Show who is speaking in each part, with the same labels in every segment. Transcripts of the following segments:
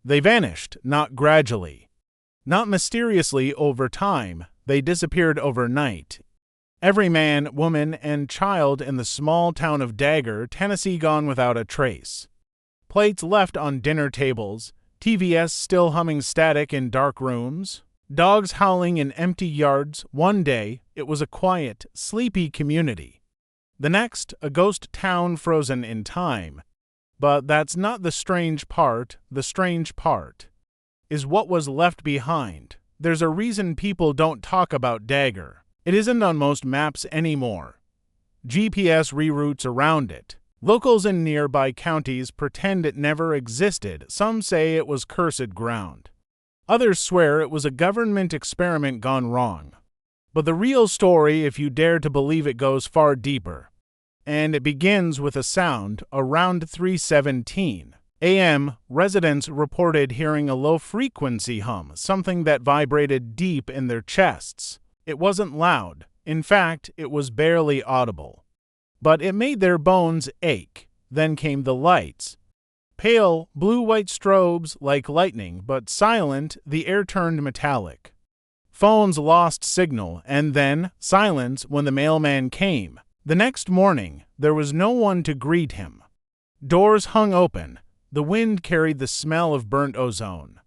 Speaker 1: They vanished, not gradually, not mysteriously over time. They disappeared overnight. Every man, woman, and child in the small town of Dagger, Tennessee, gone without a trace. Plates left on dinner tables, TVs still humming static in dark rooms, dogs howling in empty yards. One day, it was a quiet, sleepy community. The next, a ghost town frozen in time. But that's not the strange part. The strange part is what was left behind. There's a reason people don't talk about Dagger. It isn't on most maps anymore. GPS reroutes around it. Locals in nearby counties pretend it never existed. Some say it was cursed ground. Others swear it was a government experiment gone wrong. But the real story, if you dare to believe it, goes far deeper. And it begins with a sound. Around 3:17 a.m., residents reported hearing a low-frequency hum, something that vibrated deep in their chests. It wasn't loud. In fact, it was barely audible. But it made their bones ache. Then came the lights. Pale, blue-white strobes like lightning, but silent. The air turned metallic. Phones lost signal, and then silence when the mailman came. The next morning, there was no one to greet him. Doors hung open. The wind carried the smell of burnt ozone.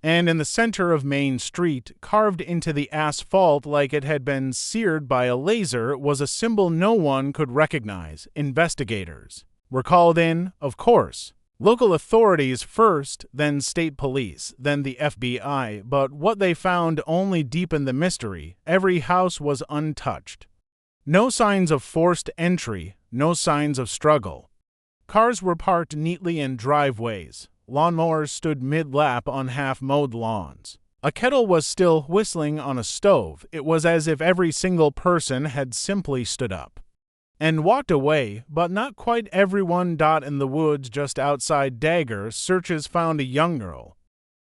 Speaker 1: And in the center of Main Street, carved into the asphalt like it had been seared by a laser, was a symbol no one could recognize. Investigators were called in, of course. Local authorities first, then state police, then the FBI, but what they found only deepened the mystery. Every house was untouched. No signs of forced entry, no signs of struggle. Cars were parked neatly in driveways. Lawnmowers stood mid-lap on half-mowed lawns. A kettle was still whistling on a stove. It was as if every single person had simply stood up and walked away, but not quite everyone. In the woods just outside Dagger, searches found a young girl,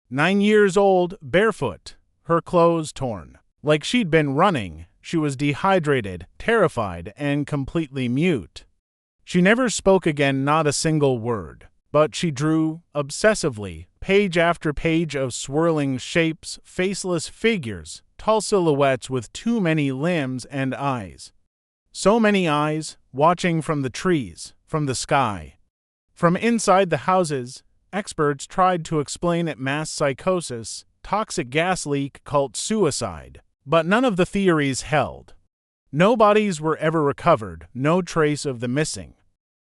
Speaker 1: 9 years old, barefoot, her clothes torn. Like she'd been running, she was dehydrated, terrified, and completely mute. She never spoke again, not a single word. But she drew, obsessively, page after page of swirling shapes, faceless figures, tall silhouettes with too many limbs and eyes. So many eyes, watching from the trees, from the sky. From inside the houses, experts tried to explain it: mass psychosis, toxic gas leak, cult suicide. But none of the theories held. No bodies were ever recovered, no trace of the missing.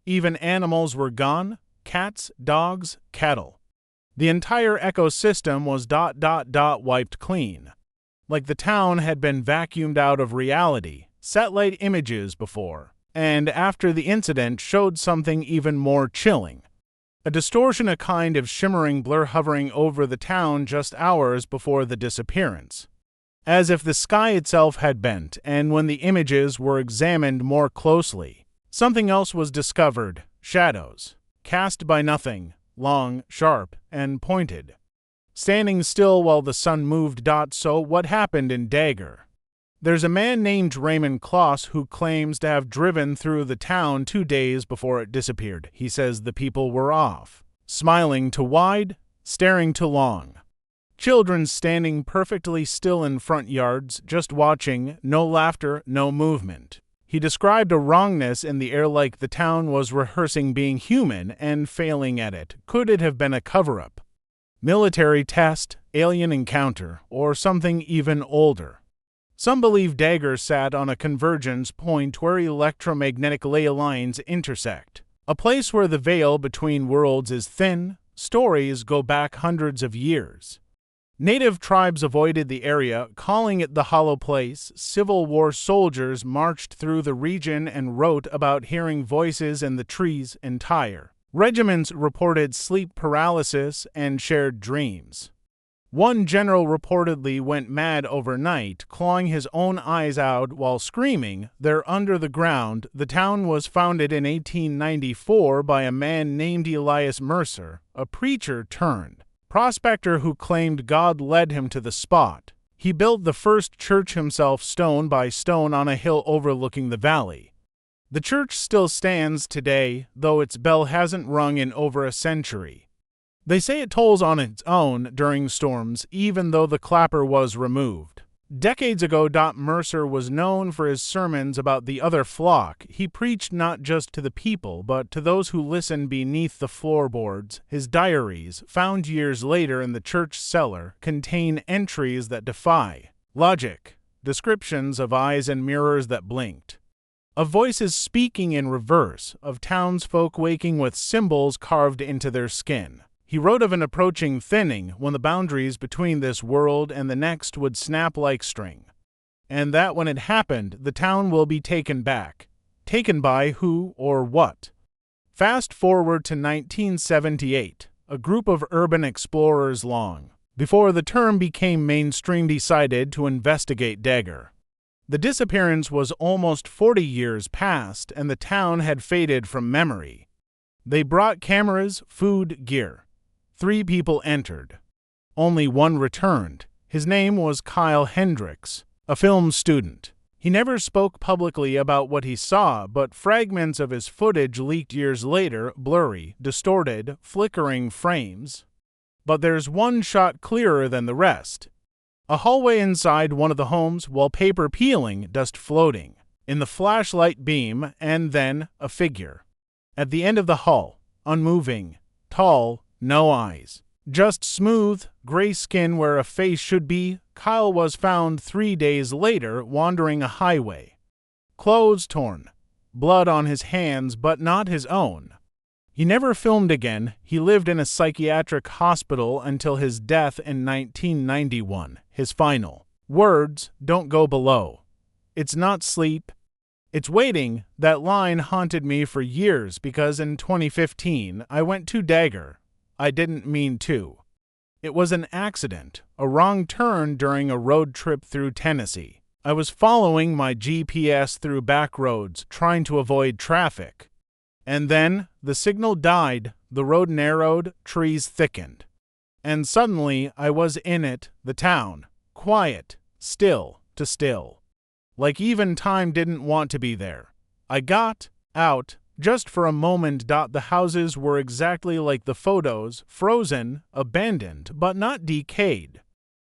Speaker 1: Even animals were gone. Cats, dogs, cattle. The entire ecosystem was wiped clean. Like the town had been vacuumed out of reality. Satellite images before and after the incident showed something even more chilling. A distortion, a kind of shimmering blur hovering over the town just hours before the disappearance. As if the sky itself had bent, and when the images were examined more closely, something else was discovered: shadows. Cast by nothing, long, sharp, and pointed. Standing still while the sun moved. So what happened in Dagger? There's a man named Raymond Kloss who claims to have driven through the town 2 days before it disappeared. He says the people were off, smiling too wide, staring too long. Children standing perfectly still in front yards, just watching, no laughter, no movement. He described a wrongness in the air, like the town was rehearsing being human and failing at it. Could it have been a cover-up? Military test, alien encounter, or something even older? Some believe Dagger sat on a convergence point where electromagnetic ley lines intersect. A place where the veil between worlds is thin. Stories go back hundreds of years. Native tribes avoided the area, calling it the Hollow Place. Civil War soldiers marched through the region and wrote about hearing voices in the trees. Entire regiments reported sleep paralysis and shared dreams. One general reportedly went mad overnight, clawing his own eyes out while screaming, "They're under the ground." The town was founded in 1894 by a man named Elias Mercer, a preacher turned prospector who claimed God led him to the spot. He built the first church himself, stone by stone, on a hill overlooking the valley. The church still stands today, though its bell hasn't rung in over a century. They say it tolls on its own during storms, even though the clapper was removed. Decades ago, Mercer was known for his sermons about the other flock. He preached not just to the people, but to those who listened beneath the floorboards. His diaries, found years later in the church cellar, contain entries that defy logic, descriptions of eyes and mirrors that blinked, of voices speaking in reverse, of townsfolk waking with symbols carved into their skin. He wrote of an approaching thinning when the boundaries between this world and the next would snap like string, and that when it happened, the town will be taken back. Taken by who or what? Fast forward to 1978, a group of urban explorers long before the term became mainstream decided to investigate Dagger. The disappearance was almost 40 years past, and the town had faded from memory. They brought cameras, food, gear. 3 people entered. Only one returned. His name was Kyle Hendricks, a film student. He never spoke publicly about what he saw, but fragments of his footage leaked years later, blurry, distorted, flickering frames. But there's one shot clearer than the rest. A hallway inside one of the homes, wallpaper peeling, dust floating in the flashlight beam, and then a figure. At the end of the hall, unmoving, tall, no eyes. Just smooth, gray skin where a face should be. Kyle was found 3 days later wandering a highway. Clothes torn. Blood on his hands, but not his own. He never filmed again. He lived in a psychiatric hospital until his death in 1991. His final words, "Don't go below. It's not sleep. It's waiting." That line haunted me for years because in 2015 I went to Dagger. I didn't mean to. It was an accident, a wrong turn during a road trip through Tennessee. I was following my GPS through back roads, trying to avoid traffic. And then the signal died, the road narrowed, trees thickened. And suddenly I was in it, the town, quiet, still to still. Like even time didn't want to be there. I got out. Just for a moment. The houses were exactly like the photos, frozen, abandoned, but not decayed,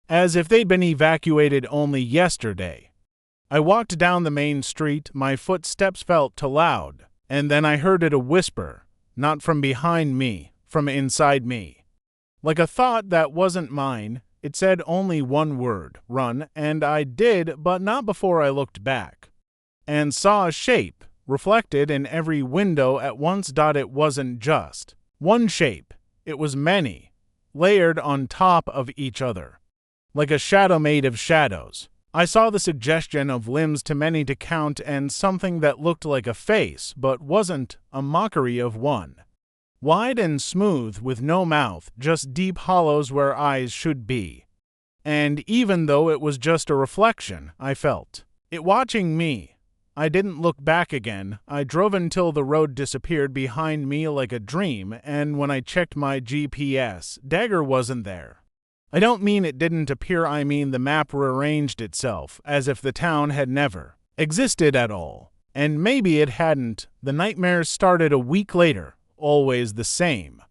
Speaker 1: as if they'd been evacuated only yesterday. I walked down the main street, my footsteps felt too loud, and then I heard it a whisper, not from behind me, from inside me. Like a thought that wasn't mine, it said only one word, run, and I did, but not before I looked back, and saw a shape, reflected in every window at once. It wasn't just one shape, it was many, layered on top of each other, like a shadow made of shadows. I saw the suggestion of limbs too many to count and something that looked like a face but wasn't, a mockery of one. Wide and smooth with no mouth, just deep hollows where eyes should be. And even though it was just a reflection, I felt it watching me. I didn't look back again. I drove until the road disappeared behind me like a dream, and when I checked my GPS, Dagger wasn't there. I don't mean it didn't appear, I mean the map rearranged itself, as if the town had never existed at all. And maybe it hadn't. The nightmares started a week later, always the same.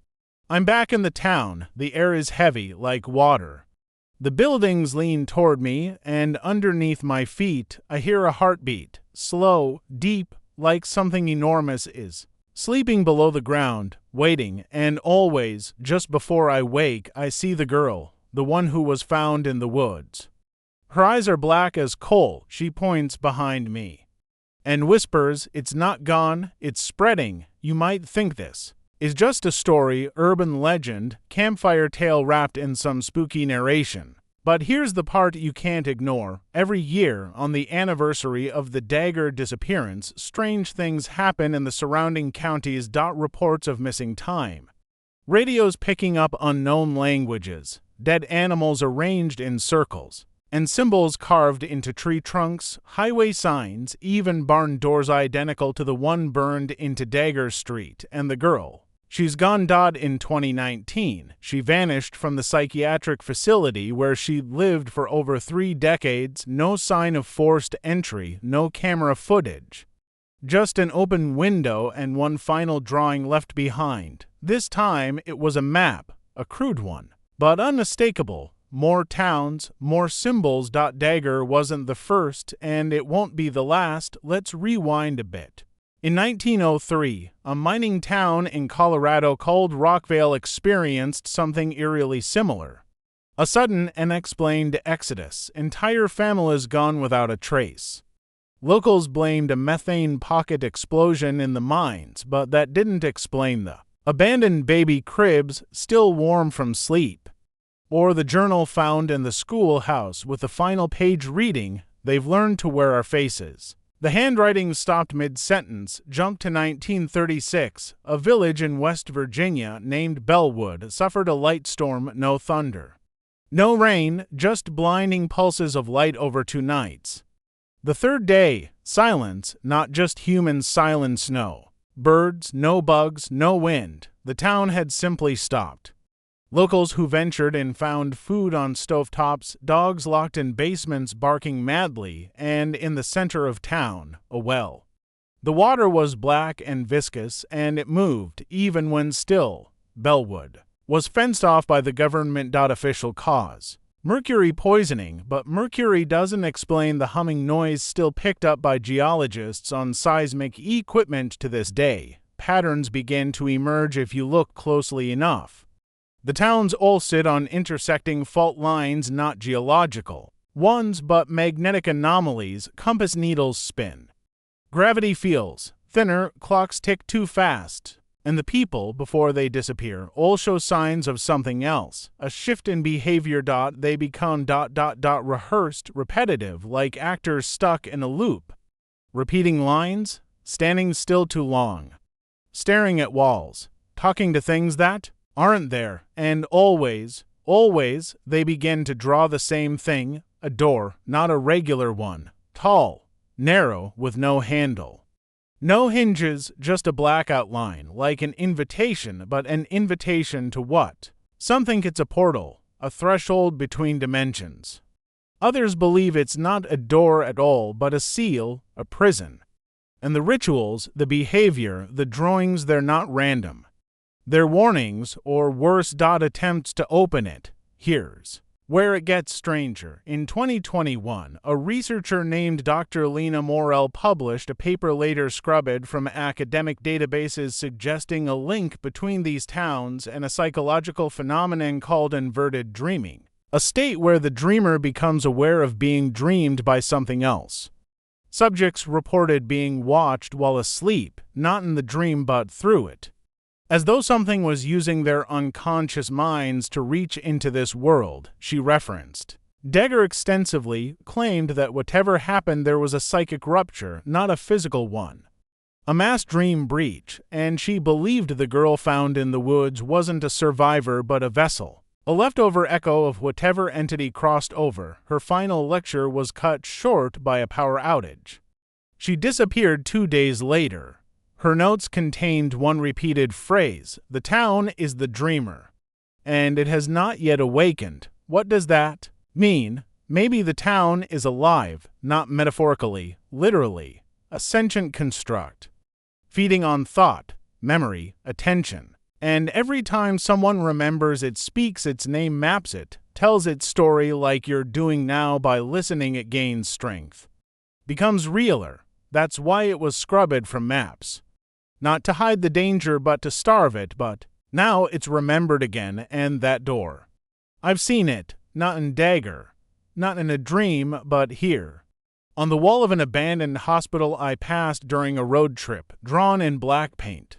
Speaker 1: I'm back in the town. The air is heavy, like water. The buildings lean toward me, and underneath my feet, I hear a heartbeat, slow, deep, like something enormous is sleeping below the ground, waiting, and always, just before I wake, I see the girl, the one who was found in the woods. Her eyes are black as coal. She points behind me and whispers, "It's not gone, it's spreading. You might think this is just a story, urban legend, campfire tale wrapped in some spooky narration. But here's the part you can't ignore. Every year, on the anniversary of the Dagger disappearance, strange things happen in the surrounding counties. Reports of missing time. Radios picking up unknown languages, dead animals arranged in circles, and symbols carved into tree trunks, highway signs, even barn doors identical to the one burned into Dagger Street, and the girl. She's gone. In 2019, she vanished from the psychiatric facility where she lived for over 3 decades. No sign of forced entry, no camera footage. Just an open window and one final drawing left behind. This time it was a map, a crude one, but unmistakable. More towns, more symbols. Dagger wasn't the first, and it won't be the last. Let's rewind a bit. In 1903, a mining town in Colorado called Rockvale experienced something eerily similar. A sudden, unexplained exodus. Entire families gone without a trace. Locals blamed a methane pocket explosion in the mines, but that didn't explain the abandoned baby cribs still warm from sleep, or the journal found in the schoolhouse with the final page reading, "They've learned to wear our faces." The handwriting stopped mid-sentence. Jumped to 1936. A village in West Virginia named Bellwood suffered a light storm, no thunder. No rain, just blinding pulses of light over 2 nights. The third day, silence, not just human silence, no. Birds, no bugs, no wind. The town had simply stopped. Locals who ventured in found food on stovetops, dogs locked in basements barking madly, and in the center of town, a well. The water was black and viscous, and it moved, even when still. Bellwood was fenced off by the government. Official cause: mercury poisoning, but mercury doesn't explain the humming noise still picked up by geologists on seismic equipment to this day. Patterns begin to emerge if you look closely enough. The towns all sit on intersecting fault lines, not geological ones, but magnetic anomalies. Compass needles spin. Gravity feels thinner, clocks tick too fast. And the people, before they disappear, all show signs of something else. A shift in behavior. They become ... rehearsed, repetitive, like actors stuck in a loop. Repeating lines, standing still too long, staring at walls, talking to things that aren't there, and always, they begin to draw the same thing, a door, not a regular one, tall, narrow, with no handle. No hinges, just a black outline, like an invitation, but an invitation to what? Some think it's a portal, a threshold between dimensions. Others believe it's not a door at all, but a seal, a prison. And the rituals, the behavior, the drawings, they're not random. They're warnings, or worse, attempts to open it. Here's where it gets stranger. In 2021, a researcher named Dr. Lena Morell published a paper later scrubbed from academic databases suggesting a link between these towns and a psychological phenomenon called inverted dreaming, a state where the dreamer becomes aware of being dreamed by something else. Subjects reported being watched while asleep, not in the dream but through it, as though something was using their unconscious minds to reach into this world, she referenced. Dagger extensively claimed that whatever happened there was a psychic rupture, not a physical one. A mass dream breach, and she believed the girl found in the woods wasn't a survivor but a vessel, a leftover echo of whatever entity crossed over. Her final lecture was cut short by a power outage. She disappeared 2 days later. Her notes contained one repeated phrase: "The town is the dreamer, and it has not yet awakened." What does that mean? Maybe the town is alive, not metaphorically, literally, a sentient construct, feeding on thought, memory, attention. And every time someone remembers it, speaks its name, maps it, tells its story like you're doing now by listening, it gains strength, becomes realer. That's why it was scrubbed from maps. Not to hide the danger but to starve it, but now it's remembered again, and that door. I've seen it, not in Dagger, not in a dream, but here. On the wall of an abandoned hospital I passed during a road trip, drawn in black paint.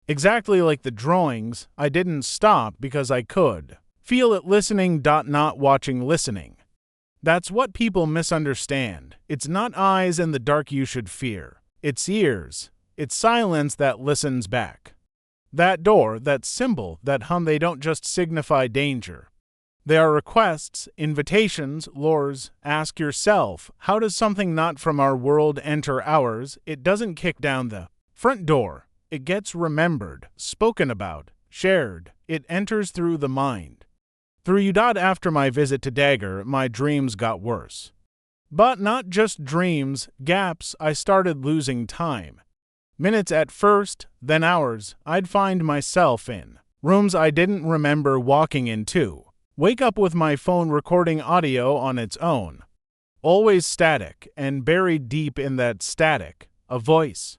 Speaker 1: Exactly like the drawings, I didn't stop because I could feel it listening, not watching, listening. That's what people misunderstand. It's not eyes in the dark you should fear. It's ears. It's silence that listens back. That door, that symbol, that hum, they don't just signify danger. They are requests, invitations, lures. Ask yourself, how does something not from our world enter ours? It doesn't kick down the front door. It gets remembered, spoken about, shared. It enters through the mind. Through you. After my visit to Dagger, my dreams got worse. But not just dreams, gaps. I started losing time. Minutes at first, then hours. I'd find myself in Rooms I didn't remember walking into. Wake up with my phone recording audio on its own. Always static, and buried deep in that static, a voice.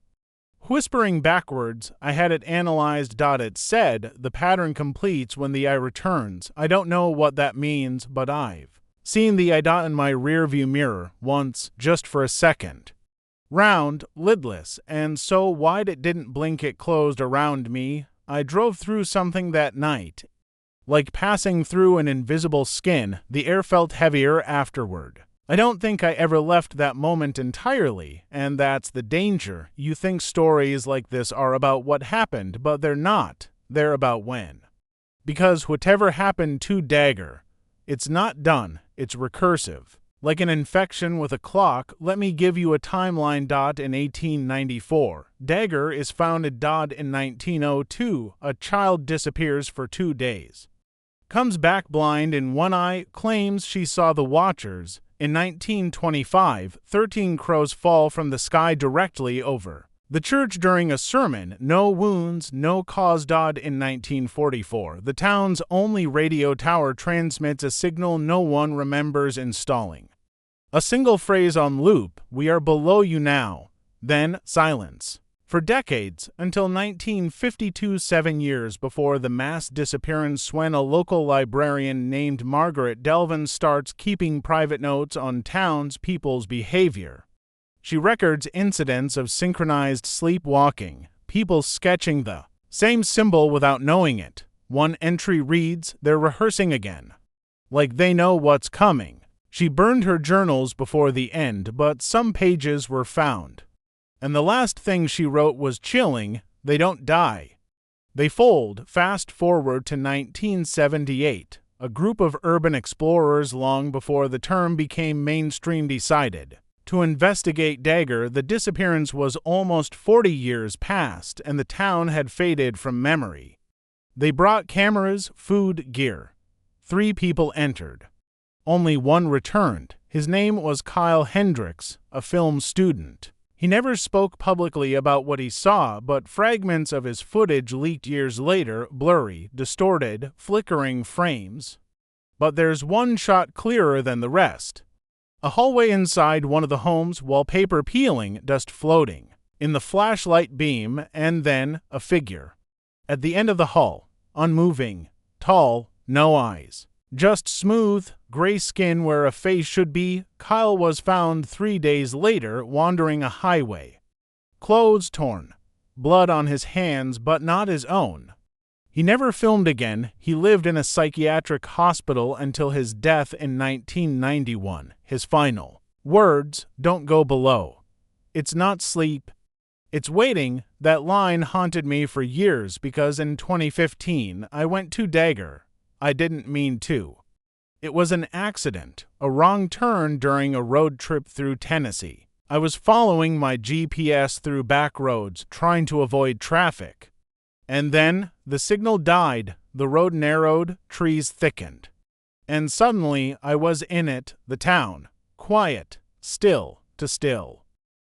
Speaker 1: Whispering backwards, I had it analyzed. It said, the pattern completes when the eye returns. I don't know what that means, but I've seen the eye in my rearview mirror once, just for a second. Round, lidless, and so wide it didn't blink. It closed around me. I drove through something that night. Like passing through an invisible skin, the air felt heavier afterward. I don't think I ever left that moment entirely, and that's the danger. You think stories like this are about what happened, but they're not. They're about when. Because whatever happened to Dagger, it's not done, it's recursive. Like an infection with a clock, let me give you a timeline. In 1894, Dagger is found. In 1902, a child disappears for 2 days. Comes back blind in one eye, claims she saw the Watchers. In 1925, 13 crows fall from the sky directly over the church during a sermon. No wounds, no cause. In 1944, the town's only radio tower transmits a signal no one remembers installing. A single phrase on loop, "We are below you now." Then silence. For decades, until 1952, 7 years before the mass disappearance, when a local librarian named Margaret Delvin starts keeping private notes on townspeople's behavior. She records incidents of synchronized sleepwalking, people sketching the same symbol without knowing it. One entry reads, "They're rehearsing again." Like they know what's coming. She burned her journals before the end, but some pages were found. And the last thing she wrote was chilling: they don't die. They fold. Fast forward to 1978. A group of urban explorers, long before the term became mainstream, decided to investigate Dagger. The disappearance was almost 40 years past, and the town had faded from memory. They brought cameras, food, gear. 3 people entered. Only one returned. His name was Kyle Hendricks, a film student. He never spoke publicly about what he saw, but fragments of his footage leaked years later, blurry, distorted, flickering frames. But there's one shot clearer than the rest. A hallway inside one of the homes, wallpaper peeling, dust floating in the flashlight beam, and then a figure. At the end of the hall, unmoving, tall, no eyes. Just smooth, gray skin where a face should be. Kyle was found 3 days later wandering a highway. Clothes torn, blood on his hands but not his own. He never filmed again. He lived in a psychiatric hospital until his death in 1991. His final words, "Don't go below. It's not sleep. It's waiting." That line haunted me for years because in 2015 I went to Dagger. I didn't mean to. It was an accident, a wrong turn during a road trip through Tennessee. I was following my GPS through back roads, trying to avoid traffic. And then the signal died, the road narrowed, trees thickened. And suddenly I was in it, the town, quiet, still to still.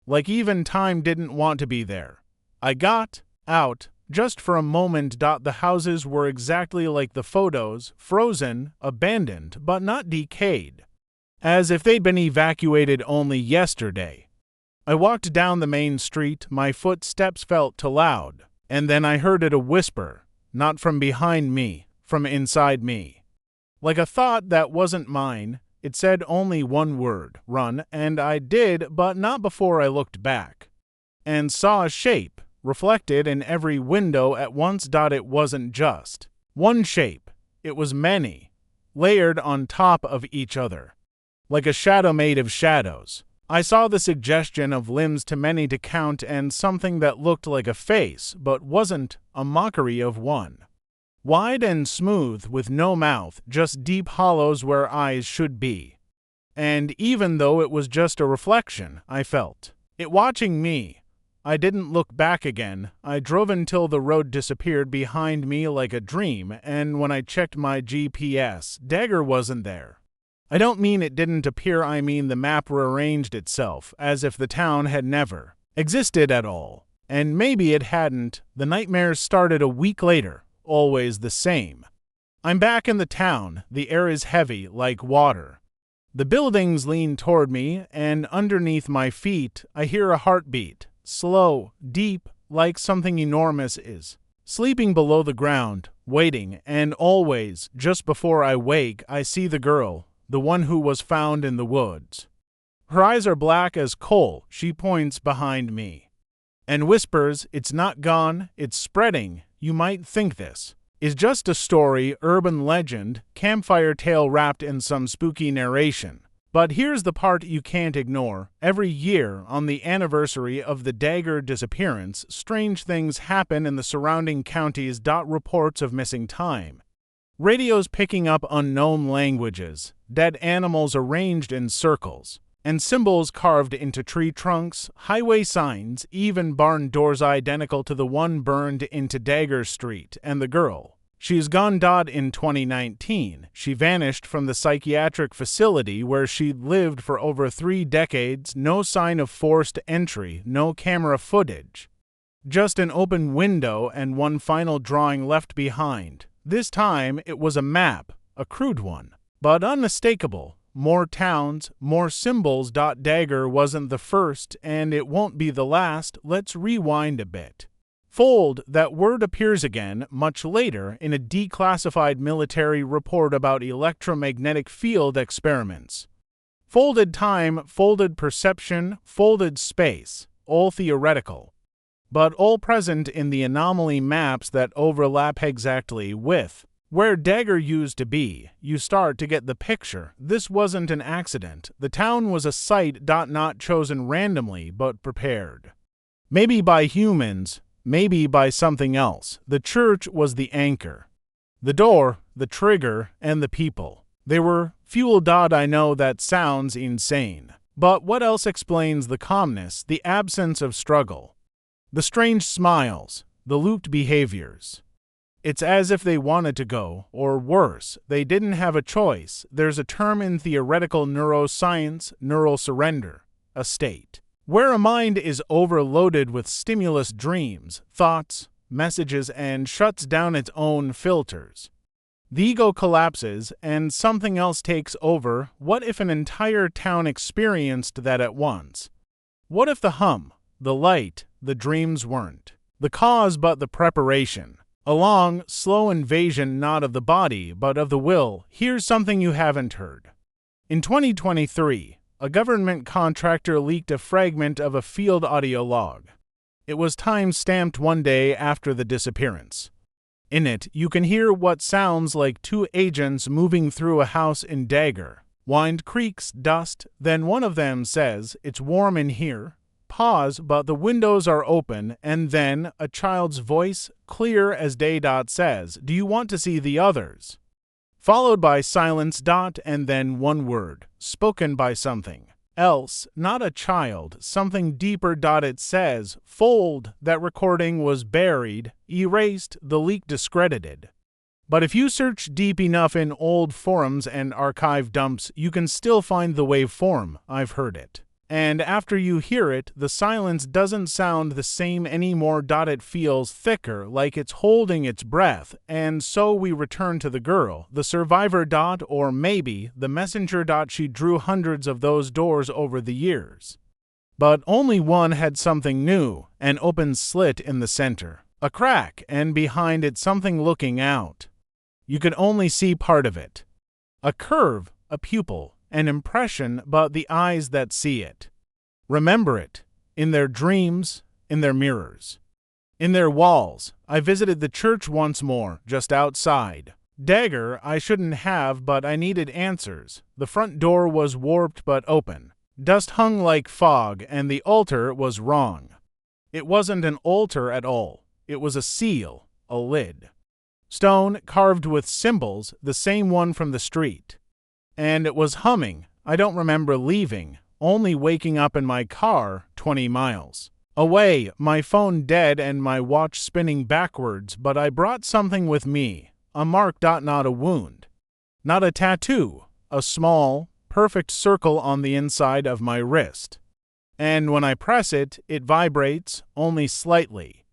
Speaker 1: Like even time didn't want to be there. I got out. Just for a moment. The houses were exactly like the photos, frozen, abandoned, but not decayed. As if they'd been evacuated only yesterday. I walked down the main street, my footsteps felt too loud, and then I heard it, a whisper, not from behind me, from inside me. Like a thought that wasn't mine, it said only one word, run, and I did, but not before I looked back. And saw a shape. Reflected in every window at once. It wasn't just one shape, it was many, layered on top of each other. Like a shadow made of shadows. I saw the suggestion of limbs too many to count, and something that looked like a face, but wasn't, a mockery of one. Wide and smooth, with no mouth, just deep hollows where eyes should be. And even though it was just a reflection, I felt it watching me. I didn't look back again. I drove until the road disappeared behind me like a dream, and when I checked my GPS, Dagger wasn't there. I don't mean it didn't appear, I mean the map rearranged itself, as if the town had never existed at all. And maybe it hadn't. The nightmares started a week later, always the same. I'm back in the town, the air is heavy like water. The buildings lean toward me, and underneath my feet I hear a heartbeat, slow, deep, like something enormous is sleeping below the ground, waiting, and always, just before I wake, I see the girl, the one who was found in the woods. Her eyes are black as coal, she points behind me and whispers, "It's not gone, it's spreading. You might think this is just a story, urban legend, campfire tale wrapped in some spooky narration. But here's the part you can't ignore. Every year, on the anniversary of the Dagger disappearance, strange things happen in the surrounding counties. Reports of missing time. Radios picking up unknown languages, dead animals arranged in circles, and symbols carved into tree trunks, highway signs, even barn doors identical to the one burned into Dagger Street, and the girl. She's gone. In 2019, she vanished from the psychiatric facility where she'd lived for over 3 decades, no sign of forced entry, no camera footage. Just an open window and one final drawing left behind. This time it was a map, a crude one, but unmistakable. More towns, more symbols. Dagger wasn't the first, and it won't be the last. Let's rewind a bit. Fold, that word appears again much later in a declassified military report about electromagnetic field experiments. Folded time, folded perception, folded space, all theoretical, but all present in the anomaly maps that overlap exactly with where Dagger used to be. You start to get the picture. This wasn't an accident. The town was a site. Not chosen randomly, but prepared. Maybe by humans, maybe by something else. The church was the anchor, the door, the trigger, and the people. They were fuel. I know that sounds insane, but what else explains the calmness, the absence of struggle, the strange smiles, the looped behaviors? It's as if they wanted to go, or worse, they didn't have a choice. There's a term in theoretical neuroscience, neural surrender, a state where a mind is overloaded with stimulus, dreams, thoughts, messages, and shuts down its own filters. The ego collapses and something else takes over. What if an entire town experienced that at once? What if the hum, the light, the dreams weren't the cause but the preparation? A long, slow invasion not of the body but of the will. Here's something you haven't heard. In 2023, a government contractor leaked a fragment of a field audio log. It was time-stamped one day after the disappearance. In it, you can hear what sounds like 2 agents moving through a house in Dagger. Wind creaks, dust, then one of them says, "It's warm in here." Pause, but the windows are open, and then a child's voice, clear as day, says, "Do you want to see the others?" Followed by silence, and then one word, spoken by something else, not a child, something deeper. It says, "Fold." That recording was buried, erased, the leak discredited. But if you search deep enough in old forums and archive dumps, you can still find the waveform. I've heard it. And after you hear it, the silence doesn't sound the same anymore. It feels thicker, like it's holding its breath, and so we return to the girl, the survivor. Or maybe the messenger. She drew hundreds of those doors over the years, but only one had something new, an open slit in the center, a crack, and behind it something looking out. You could only see part of it. A curve, a pupil, an impression, but the eyes that see it remember it, in their dreams, in their mirrors, in their walls. I visited the church once more, just outside Dagger. I shouldn't have, but I needed answers. The front door was warped but open. Dust hung like fog, and the altar was wrong. It wasn't an altar at all. It was a seal, a lid. Stone, carved with symbols, the same one from the street. And it was humming. I don't remember leaving, only waking up in my car 20 miles away, my phone dead and my watch spinning backwards, but I brought something with me, a mark. Not a wound, not a tattoo, a small, perfect circle on the inside of my wrist. And when I press it, it vibrates, only slightly,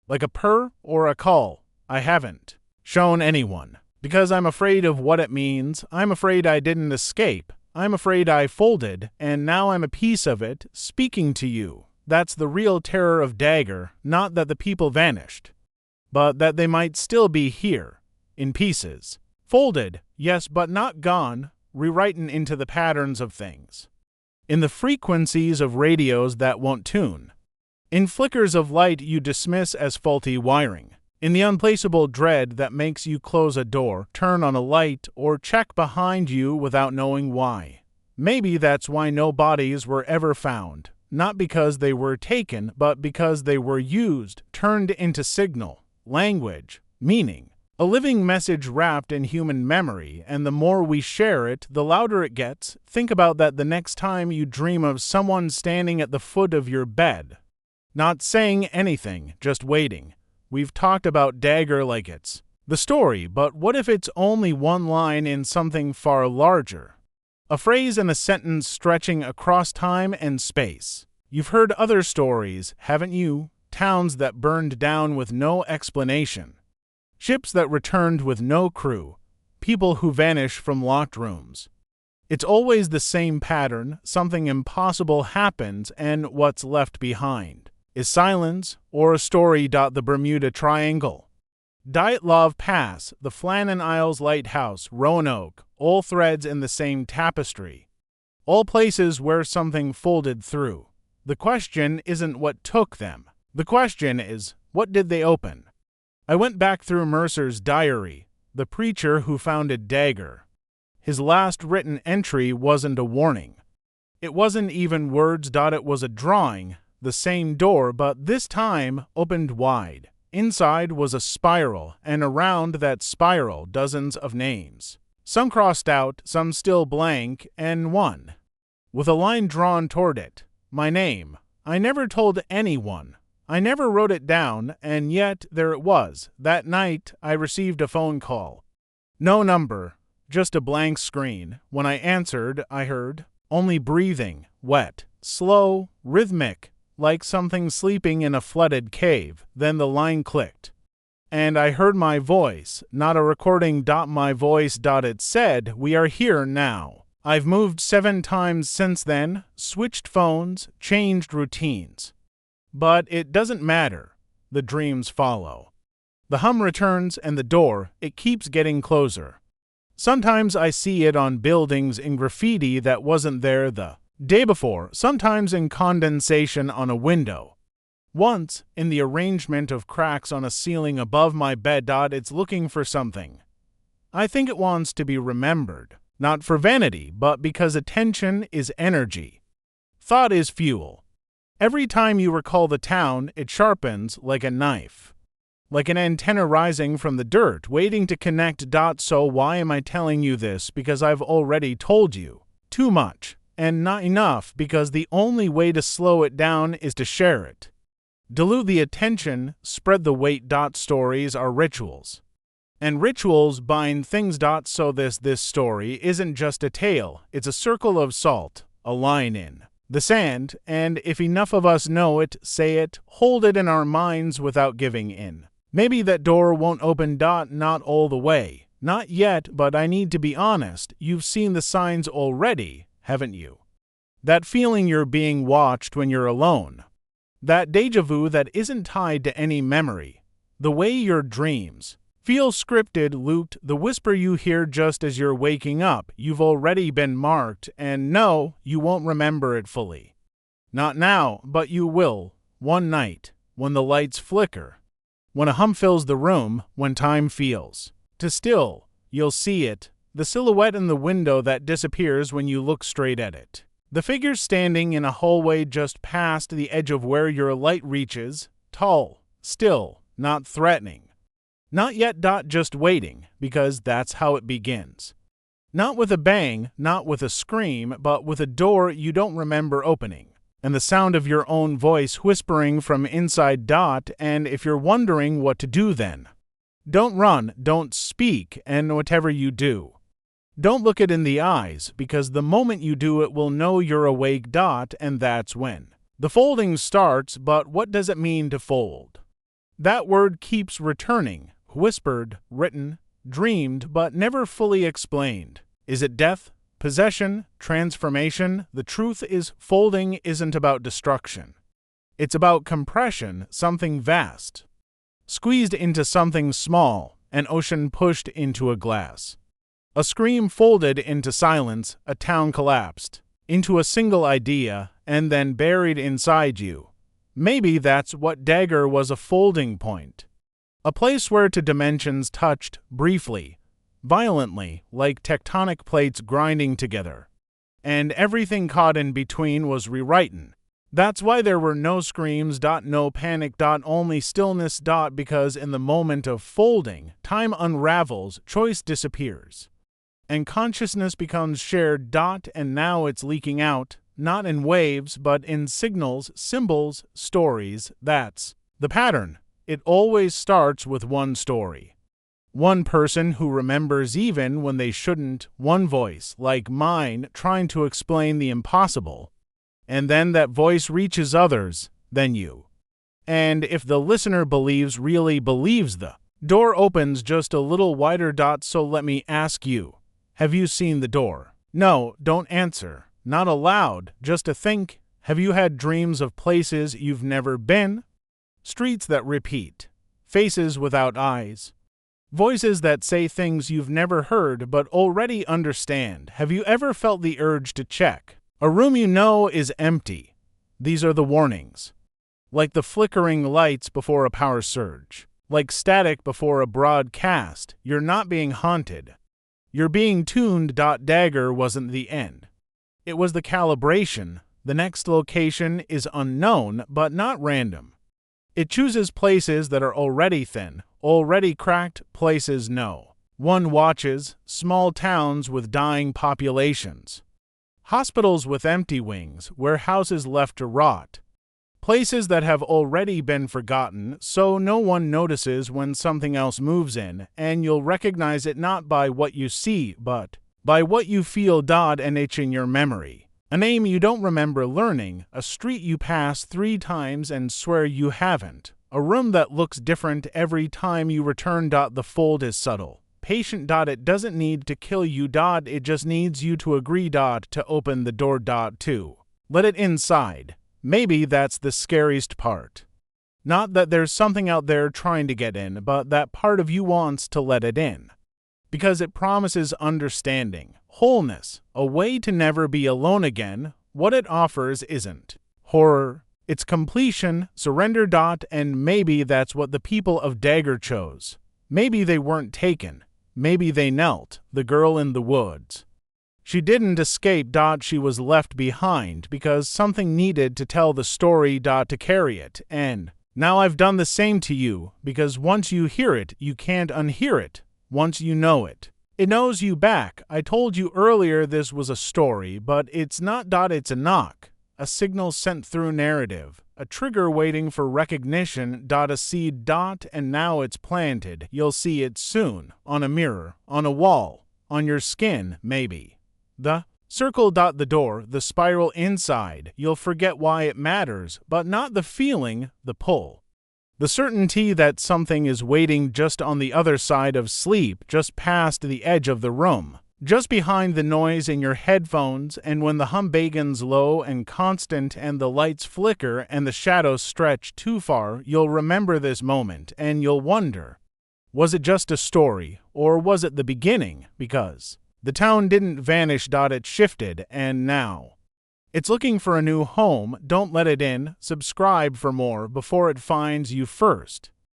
Speaker 1: like a purr or a call. I haven't shown anyone. Because I'm afraid of what it means, I'm afraid I didn't escape, I'm afraid I folded, and now I'm a piece of it, speaking to you. That's the real terror of Dagger, not that the people vanished, but that they might still be here, in pieces. Folded, yes, but not gone, rewritten into the patterns of things. In the frequencies of radios that won't tune. In flickers of light you dismiss as faulty wiring. In the unplaceable dread that makes you close a door, turn on a light, or check behind you without knowing why. Maybe that's why no bodies were ever found. Not because they were taken, but because they were used, turned into signal, language, meaning. A living message wrapped in human memory, and the more we share it, the louder it gets. Think about that the next time you dream of someone standing at the foot of your bed. Not saying anything, just waiting. We've talked about Dagger like it's the story, but what if it's only one line in something far larger? A phrase in a sentence stretching across time and space. You've heard other stories, haven't you? Towns that burned down with no explanation. Ships that returned with no crew. People who vanish from locked rooms. It's always the same pattern. Something impossible happens, and what's left behind is silence or a story. The Bermuda Triangle. Dyatlov Pass, the Flannan Isles Lighthouse, Roanoke, all threads in the same tapestry. All places where something folded through. The question isn't what took them. The question is, what did they open? I went back through Mercer's diary, the preacher who founded Dagger. His last written entry wasn't a warning. It wasn't even words. It was a drawing, the same door, but this time opened wide. Inside was a spiral, and around that spiral dozens of names. Some crossed out, some still blank, and one with a line drawn toward it. My name. I never told anyone. I never wrote it down, and yet there it was. That night I received a phone call. No number, just a blank screen. When I answered, I heard only breathing, wet, slow, rhythmic, like something sleeping in a flooded cave. Then the line clicked. And I heard my voice, not a recording. My voice. It said, "We are here now." I've moved 7 times since then, switched phones, changed routines. But it doesn't matter. The dreams follow. The hum returns, and the door, it keeps getting closer. Sometimes I see it on buildings in graffiti that wasn't there the day before, sometimes in condensation on a window. Once, in the arrangement of cracks on a ceiling above my bed. It's looking for something. I think it wants to be remembered, not for vanity, but because attention is energy. Thought is fuel. Every time you recall the town, it sharpens like a knife. Like an antenna rising from the dirt, waiting to connect. So why am I telling you this? Because I've already told you. Too much. And not enough, because the only way to slow it down is to share it. Dilute the attention, spread the weight. Stories are rituals. And rituals bind things. So this story isn't just a tale, it's a circle of salt, a line in the sand, and if enough of us know it, say it, hold it in our minds without giving in. Maybe that door won't open. Not all the way. Not yet, but I need to be honest. You've seen the signs already, haven't you? That feeling you're being watched when you're alone. That déjà vu that isn't tied to any memory. The way your dreams feel scripted, looped, the whisper you hear just as you're waking up. You've already been marked, and no, you won't remember it fully. Not now, but you will, one night, when the lights flicker. When a hum fills the room, when time feels to still, you'll see it, the silhouette in the window that disappears when you look straight at it. The figure standing in a hallway just past the edge of where your light reaches, tall, still, not threatening. Not yet. Just waiting, because that's how it begins. Not with a bang, not with a scream, but with a door you don't remember opening. And the sound of your own voice whispering from inside. And if you're wondering what to do then, don't run, don't speak, and whatever you do, don't look it in the eyes, because the moment you do it will know you're awake. And that's when the folding starts. But what does it mean to fold? That word keeps returning. whispered, written, dreamed, but never fully explained. Is it death, possession, transformation? The truth is, folding isn't about destruction. It's about compression, something vast, squeezed into something small, an ocean pushed into a glass. A scream folded into silence, a town collapsed into a single idea, and then buried inside you. Maybe that's what Dagger was, a folding point. A place where two dimensions touched, briefly, violently, like tectonic plates grinding together. And everything caught in between was rewritten. That's why there were no screams, no panic, only stillness, because in the moment of folding, time unravels, choice disappears. And consciousness becomes shared, and now it's leaking out, not in waves, but in signals, symbols, stories. That's the pattern. It always starts with one story. One person who remembers even when they shouldn't, one voice, like mine, trying to explain the impossible. And then that voice reaches others, then you. And if the listener really believes, the door opens just a little wider. So let me ask you, have you seen the door? No, don't answer. Not aloud, just to think. Have you had dreams of places you've never been? Streets that repeat, faces without eyes, voices that say things you've never heard but already understand. Have you ever felt the urge to check a room you know is empty? These are the warnings. Like the flickering lights before a power surge, like static before a broadcast, you're not being haunted. You're being tuned. Dagger wasn't the end. It was the calibration. The next location is unknown, but not random. It chooses places that are already thin, already cracked, places no one watches, small towns with dying populations, hospitals with empty wings, warehouses left to rot, places that have already been forgotten, so no one notices when something else moves in, and you'll recognize it not by what you see, but by what you feel. An itch in your memory, a name you don't remember learning, a street you pass 3 times and swear you haven't, a room that looks different every time you return. The fold is subtle, patient. It doesn't need to kill you. It just needs you to agree. To open the door. To let it inside. Maybe that's the scariest part. Not that there's something out there trying to get in, but that part of you wants to let it in. Because it promises understanding, wholeness, a way to never be alone again. What it offers isn't horror, it's completion, surrender. And maybe that's what the people of Dagger chose. Maybe they weren't taken. Maybe they knelt, the girl in the woods. She didn't escape. She was left behind because something needed to tell the story. To carry it. And now I've done the same to you, because once you hear it, you can't unhear it. Once you know it, it knows you back. I told you earlier this was a story, but it's not. It's a knock, a signal sent through narrative, a trigger waiting for recognition. A seed. And now it's planted. You'll see it soon, on a mirror, on a wall, on your skin, maybe. The circle. The door, the spiral inside. You'll forget why it matters, but not the feeling, the pull. The certainty that something is waiting just on the other side of sleep, just past the edge of the room, just behind the noise in your headphones. And when the hum begins low and constant and the lights flicker and the shadows stretch too far, you'll remember this moment and you'll wonder, was it just a story or was it the beginning? Because the town didn't vanish. It shifted, and now it's looking for a new home. Don't let it in. Subscribe for more before it finds you first.